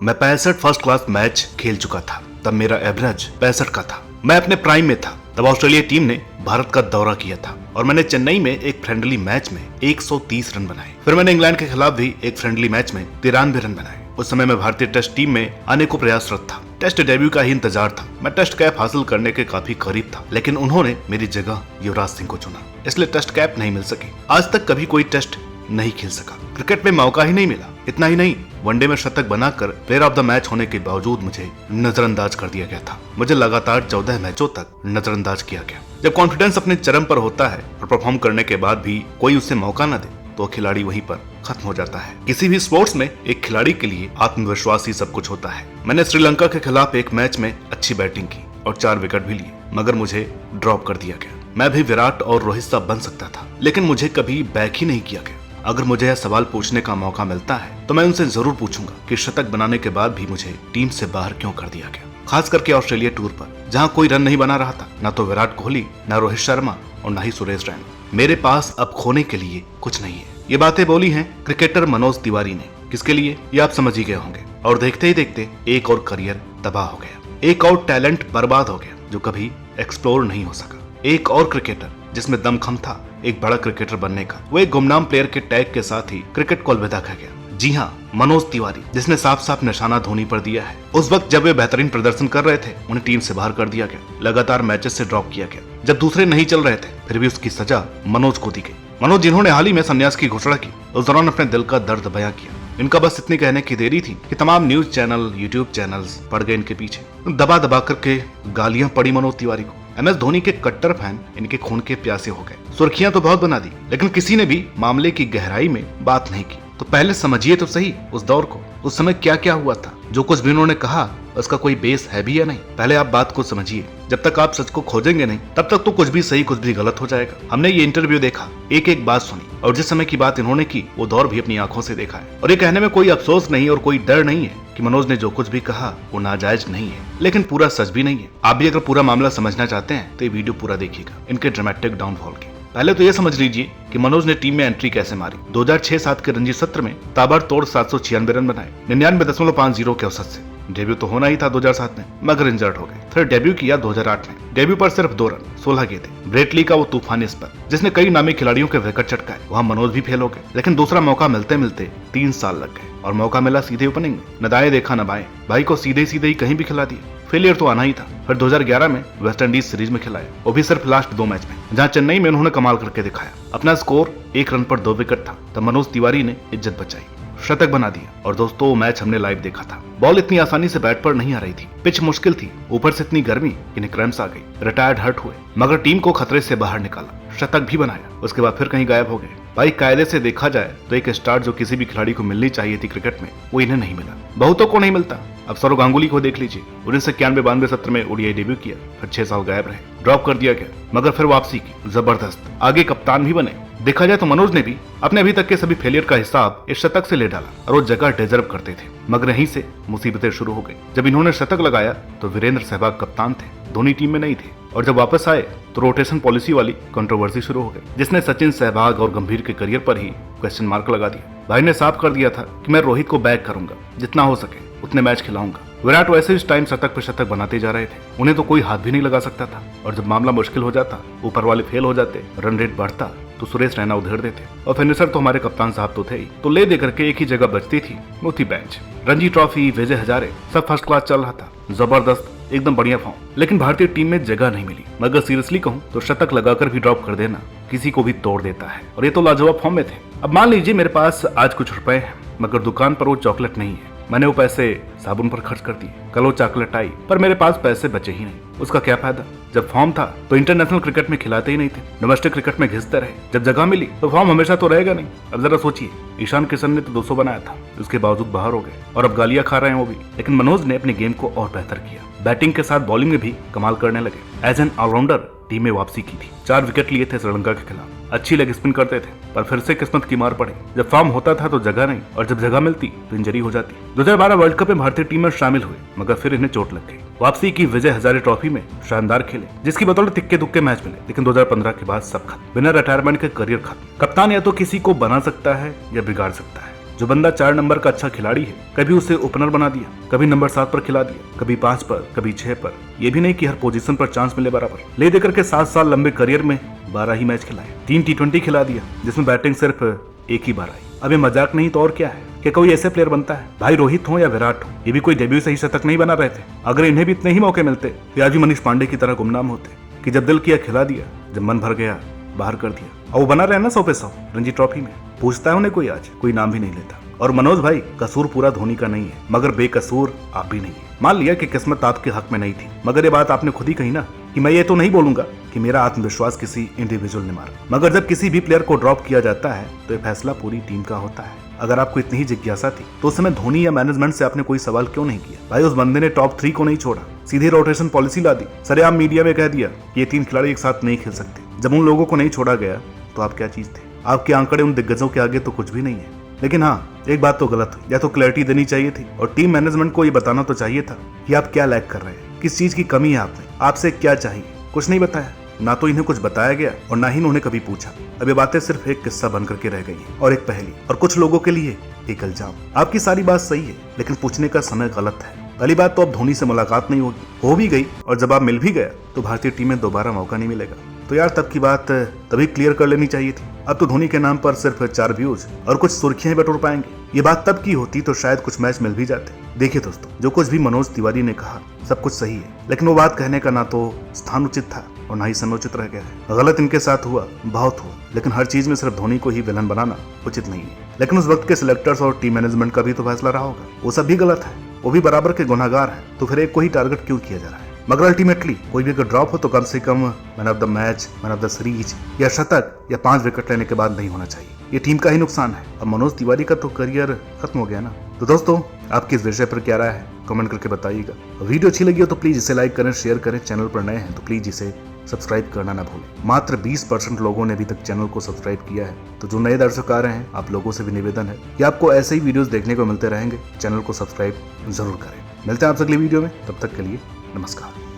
मैं 65 first class match खेल चुका था। तब मेरा एवरेज 65 का था। मैं अपने प्राइम में था। तब ऑस्ट्रेलिया टीम ने भारत का दौरा किया था और मैंने चेन्नई में एक फ्रेंडली मैच में 130 रन बनाए। फिर मैंने इंग्लैंड के खिलाफ भी एक फ्रेंडली मैच में 93 रन बनाए। उस समय मैं भारतीय टेस्ट टीम में आने को प्रयासरत था। टेस्ट डेब्यू का ही इंतजार था। मैं टेस्ट कैप हासिल करने के काफी करीब था, लेकिन उन्होंने मेरी जगह युवराज सिंह को चुना, इसलिए टेस्ट कैप नहीं मिल सकी। आज तक कभी कोई टेस्ट नहीं खेल सका। क्रिकेट में मौका ही नहीं मिला। इतना ही नहीं, वनडे में शतक बनाकर प्लेयर ऑफ द मैच होने के बावजूद मुझे नजरअंदाज कर दिया गया था। मुझे लगातार 14 मैचों तक नजरअंदाज किया गया। जब कॉन्फिडेंस अपने चरम पर होता है और परफॉर्म करने के बाद भी कोई उसे मौका न दे तो खिलाड़ी वहीं पर खत्म हो जाता है। किसी भी स्पोर्ट्स में एक खिलाड़ी के लिए आत्मविश्वास ही सब कुछ होता है। मैंने श्रीलंका के खिलाफ एक मैच में अच्छी बैटिंग की और 4 विकेट भी लिए, मगर मुझे ड्रॉप कर दिया गया। मैं भी विराट और रोहित सा बन सकता था, लेकिन मुझे कभी बैक ही नहीं किया गया। अगर मुझे यह सवाल पूछने का मौका मिलता है तो मैं उनसे जरूर पूछूंगा कि शतक बनाने के बाद भी मुझे टीम से बाहर क्यों कर दिया गया, खास करके ऑस्ट्रेलिया टूर पर, जहां कोई रन नहीं बना रहा था। ना तो विराट कोहली, ना रोहित शर्मा और ना ही सुरेश रैना। मेरे पास अब खोने के लिए कुछ नहीं है। ये बातें बोली हैं क्रिकेटर मनोज तिवारी ने। किसके लिए, ये आप समझ ही गए होंगे। और देखते ही देखते एक और करियर तबाह हो गया। एक और टैलेंट बर्बाद हो गया जो कभी एक्सप्लोर नहीं हो सका। एक और क्रिकेटर जिसमें दमखम था एक बड़ा क्रिकेटर बनने का, वो एक गुमनाम प्लेयर के टैग के साथ ही क्रिकेट को अलविदा कह गया। जी हाँ, मनोज तिवारी, जिसने साफ साफ निशाना धोनी पर दिया है। उस वक्त जब वे बेहतरीन प्रदर्शन कर रहे थे, उन्हें टीम से बाहर कर दिया गया, लगातार मैचेस से ड्रॉप किया गया। जब दूसरे नहीं चल रहे थे, फिर भी उसकी सजा मनोज को दी गई। मनोज, जिन्होंने हाल ही में संन्यास की घोषणा की, उस दौरान अपने दिल का दर्द बयां किया। इनका बस इतनी कहने की देरी थी कि तमाम न्यूज चैनल, यूट्यूब चैनल्स पड़ गए इनके पीछे। दबा दबा करके गालियां पड़ी मनोज तिवारी को। MS धोनी के कट्टर फैन इनके खून के प्यासे हो गए। सुर्खियां तो बहुत बना दी, लेकिन किसी ने भी मामले की गहराई में बात नहीं की। तो पहले समझिए तो सही उस दौर को, उस समय क्या क्या हुआ था। जो कुछ भी उन्होंने कहा उसका कोई बेस है भी या नहीं, पहले आप बात को समझिए। जब तक आप सच को खोजेंगे नहीं, तब तक तो कुछ भी सही कुछ भी गलत हो जाएगा। हमने ये इंटरव्यू देखा, एक एक बात सुनी, और जिस समय की बात इन्होंने की वो दौर भी अपनी आंखों से देखा है। और ये कहने में कोई अफसोस नहीं और कोई डर नहीं है कि मनोज ने जो कुछ भी कहा वो नाजायज नहीं है, लेकिन पूरा सच भी नहीं है। आप भी अगर पूरा मामला समझना चाहते हैं तो ये वीडियो पूरा देखिएगा, इनके ड्रामेटिक डाउनफॉल की। पहले तो ये समझ लीजिए कि मनोज ने टीम में एंट्री कैसे मारी। 2006-07 के रणजी सत्र में ताबड़तोड़ 796 रन बनाए 99.50 के औसत से। डेब्यू तो होना ही था 2007 में, मगर इंजर्ड हो गए। फिर डेब्यू किया 2008 में। डेब्यू पर सिर्फ 2 रन 16 गेंदें। ब्रेटली का वो तूफानी स्पर जिसने कई नामी खिलाड़ियों के विकेट चटकाए, वहां मनोज भी फेल हो गए। लेकिन दूसरा मौका मिलते मिलते 3 साल लग गए और मौका मिला सीधे ओपनिंग में। न दाएं देखा न बाएं, भाई को सीधे सीधे ही कहीं भी खिला दिया। फेलियर तो आना ही था। फिर 2011 में वेस्ट इंडीज सीरीज में खिलाया, वो भी सिर्फ लास्ट 2 मैच में, जहां चेन्नई में उन्होंने कमाल करके दिखाया। अपना स्कोर 1 रन पर 2 विकेट था, तब मनोज तिवारी ने इज्जत बचाई, शतक बना दिया। और दोस्तों, वो मैच हमने लाइव देखा था। बॉल इतनी आसानी से बैट पर नहीं आ रही थी, पिच मुश्किल थी, ऊपर से इतनी गर्मी इन्हें क्रैम्प्स आ गई। रिटायर्ड हर्ट हुए, मगर टीम को खतरे से बाहर निकाला, शतक भी बनाया। उसके बाद फिर कहीं गायब हो गए। भाई, कायदे से देखा जाए तो एक स्टार्ट जो किसी भी खिलाड़ी को मिलनी चाहिए थी क्रिकेट में, वो इन्हें नहीं मिला। बहुतों को नहीं मिलता। अब सौरव गांगुली को देख लीजिए, 1991-92 सत्र में ओडीआई डेब्यू किया, फिर 6 साल गायब रहे, ड्रॉप कर दिया गया, मगर फिर वापसी की, जबरदस्त, आगे कप्तान भी बने। देखा जाए तो मनोज ने भी अपने अभी तक के सभी फेलियर का हिसाब इस शतक से ले डाला और वो जगह डिजर्व करते थे। मगर यहीं से मुसीबतें शुरू हो गई। जब इन्होंने शतक लगाया तो वीरेंद्र सहवाग कप्तान थे, धोनी टीम में नहीं थे, और जब वापस आए तो रोटेशन पॉलिसी वाली कंट्रोवर्सी शुरू हो गई, जिसने सचिन, सहवाग और गंभीर के करियर पर ही क्वेश्चन मार्क लगा दिया। भाई ने साफ कर दिया था कि मैं रोहित को बैक करूंगा, जितना हो सके उतने मैच खिलाऊंगा। विराट वैसे इस टाइम शतक पे शतक बनाते जा रहे थे, उन्हें तो कोई हाथ भी नहीं लगा सकता था। और जब मामला मुश्किल हो जाता, ऊपर वाले फेल हो जाते, रन रेट बढ़ता, तो सुरेश रैना उधेड़ देते। और फिनिशर तो हमारे कप्तान साहब तो थे ही, तो ले देकर के एक ही जगह बचती थी, वो थी बेंच। रणजी ट्रॉफी, विजय हजारे, सब फर्स्ट क्लास चल रहा था, जबरदस्त, एकदम बढ़िया फॉर्म, लेकिन भारतीय टीम में जगह नहीं मिली। मगर सीरियसली कहूं तो शतक लगाकर भी ड्रॉप कर देना किसी को भी तोड़ देता है, और ये तो लाजवाब फॉर्म में थे। अब मान लीजिए मेरे पास आज कुछ रुपए हैं, मगर दुकान पर वो चॉकलेट नहीं है, मैंने वो पैसे साबुन पर खर्च कर दिए, कल वो चॉकलेट आई पर मेरे पास पैसे बचे ही नहीं, उसका क्या फायदा। जब फॉर्म था तो इंटरनेशनल क्रिकेट में खिलाते ही नहीं थे, डोमेस्टिक क्रिकेट में घिसते रहे। जब जगह मिली तो फॉर्म हमेशा तो रहेगा नहीं। अब जरा सोचिए, ईशान किशन ने तो 200 बनाया था, उसके बावजूद बाहर हो गए और अब गालियां खा रहे हैं वो भी। लेकिन मनोज ने अपने गेम को और बेहतर किया, बैटिंग के साथ बॉलिंग में भी कमाल करने लगे। एज एन ऑलराउंडर टीम में वापसी की थी, 4 विकेट लिए थे श्रीलंका के खिलाफ, अच्छी लेग स्पिन करते थे, पर फिर से किस्मत की मार पड़ी। जब फॉर्म होता था तो जगह नहीं, और जब जगह मिलती तो इंजरी हो जाती। 2012 वर्ल्ड कप में भारतीय टीम में शामिल हुए, मगर फिर इन्हें चोट लग गई। वापसी की, विजय हजारे ट्रॉफी में शानदार खेले, जिसकी बदौलत इक्के दुक्के मैच मिले, लेकिन 2015 के बाद सब खत्म, बिना रिटायरमेंट के करियर खत्म। कप्तान या तो किसी को बना सकता है या बिगाड़ सकता है, जो बंदा 4 नंबर का अच्छा खिलाड़ी है, कभी उसे ओपनर बना दिया, कभी नंबर 7 पर खिला दिया, कभी 5 पर, कभी 6 पर। ये भी नहीं कि हर पोजीशन पर चांस मिले बराबर। ले देकर के 7 साल लंबे करियर में 12 ही मैच खिलाए, 3 T20 खिला दिया जिसमें बैटिंग सिर्फ एक ही बार आई। अब ये मजाक नहीं तो और क्या है कि कोई ऐसे प्लेयर बनता है, भाई रोहित हो या विराट हो, ये भी कोई डेब्यू से ही शतक नहीं बना रहे थे। अगर इन्हें भी इतने ही मौके मिलते तो आज भी मनीष पांडे की तरह गुमनाम होते कि जब दिल किया खिला दिया, जब मन भर गया बाहर कर दिया। और वो बना रहे ना 100 पे 100 रणजी ट्रॉफी में। पूछता है उन्हें कोई, आज कोई नाम भी नहीं लेता। और मनोज भाई, कसूर पूरा धोनी का नहीं है, मगर बेकसूर आप भी नहीं है। मान लिया कि किस्मत आपके हक में नहीं थी, मगर ये बात आपने खुद ही कही ना कि मैं ये तो नहीं बोलूंगा कि मेरा आत्मविश्वास किसी इंडिविजुअल ने मारा, मगर जब किसी भी प्लेयर को ड्रॉप किया जाता है तो ये फैसला पूरी टीम का होता है। अगर आपको इतनी ही जिज्ञासा थी तो उस समय धोनी या मैनेजमेंट से आपने कोई सवाल क्यों नहीं किया? भाई उस बंदे ने टॉप 3 को नहीं छोड़ा, सीधे रोटेशन पॉलिसी ला दी, सरेआम मीडिया में कह दिया ये 3 खिलाड़ी एक साथ नहीं खेल सकते। जब उन लोगों को नहीं छोड़ा गया तो आप क्या चीज थे? आपके आंकड़े उन दिग्गजों के आगे तो कुछ भी नहीं है। लेकिन हाँ, एक बात तो गलत हुई, या तो क्लैरिटी देनी चाहिए थी और टीम मैनेजमेंट को ये बताना तो चाहिए था कि आप क्या लैक कर रहे हैं, किस चीज की कमी है आपने, आपसे क्या चाहिए। कुछ नहीं बताया, ना तो इन्हें कुछ बताया गया और ना ही इन्होंने कभी पूछा। अब ये बातें सिर्फ एक किस्सा बन करके रह गई है और एक पहेली, और कुछ लोगों के लिए एक इल्जाम। आपकी सारी बात सही है, लेकिन पूछने का समय गलत है। पहली बात तो अब धोनी से मुलाकात नहीं होगी, हो भी गई और जब आप मिल भी गया तो भारतीय टीम में दोबारा मौका नहीं मिलेगा। तो यार तब की बात तभी क्लियर कर लेनी चाहिए थी। अब तो धोनी के नाम पर सिर्फ 4 व्यूज और कुछ सुर्खियां बटोर पाएंगे। ये बात तब की होती तो शायद कुछ मैच मिल भी जाते। देखिए दोस्तों, जो कुछ भी मनोज तिवारी ने कहा सब कुछ सही है, लेकिन वो बात कहने का ना तो स्थान उचित था और ना ही समुचित रह गया है। गलत इनके साथ हुआ, बहुत हुआ, लेकिन हर चीज में सिर्फ धोनी को ही विलन बनाना उचित नहीं है। लेकिन उस वक्त के सिलेक्टर्स और टीम मैनेजमेंट का भी तो फैसला रहा होगा, वो सब भी गलत है, वो भी बराबर के गुनाहगार है। तो फिर एक को ही टारगेट क्यों किया जा रहा है? मगर अल्टीमेटली कोई भी अगर ड्रॉप हो तो कम से कम man of the match, man of the series या शतक या 5 विकेट लेने के बाद नहीं होना चाहिए। ये टीम का ही नुकसान है। अब मनोज तिवारी का तो करियर खत्म हो गया ना। तो दोस्तों, आपकी इस विषय पर क्या राय है कमेंट करके बताइएगा। वीडियो अच्छी लगी हो तो प्लीज इसे लाइक करें, शेयर करें। चैनल पर नए हैं तो प्लीज इसे सब्सक्राइब करना ना भूलें। मात्र 20% लोगों ने अभी तक चैनल को सब्सक्राइब किया है, तो जो नए दर्शक आ रहे हैं आप लोगों से भी निवेदन है कि आपको ऐसे ही वीडियोस देखने को मिलते रहेंगे। चैनल को सब्सक्राइब जरूर करें। मिलते हैं आपसे अगली वीडियो में, तब तक के लिए नमस्कार।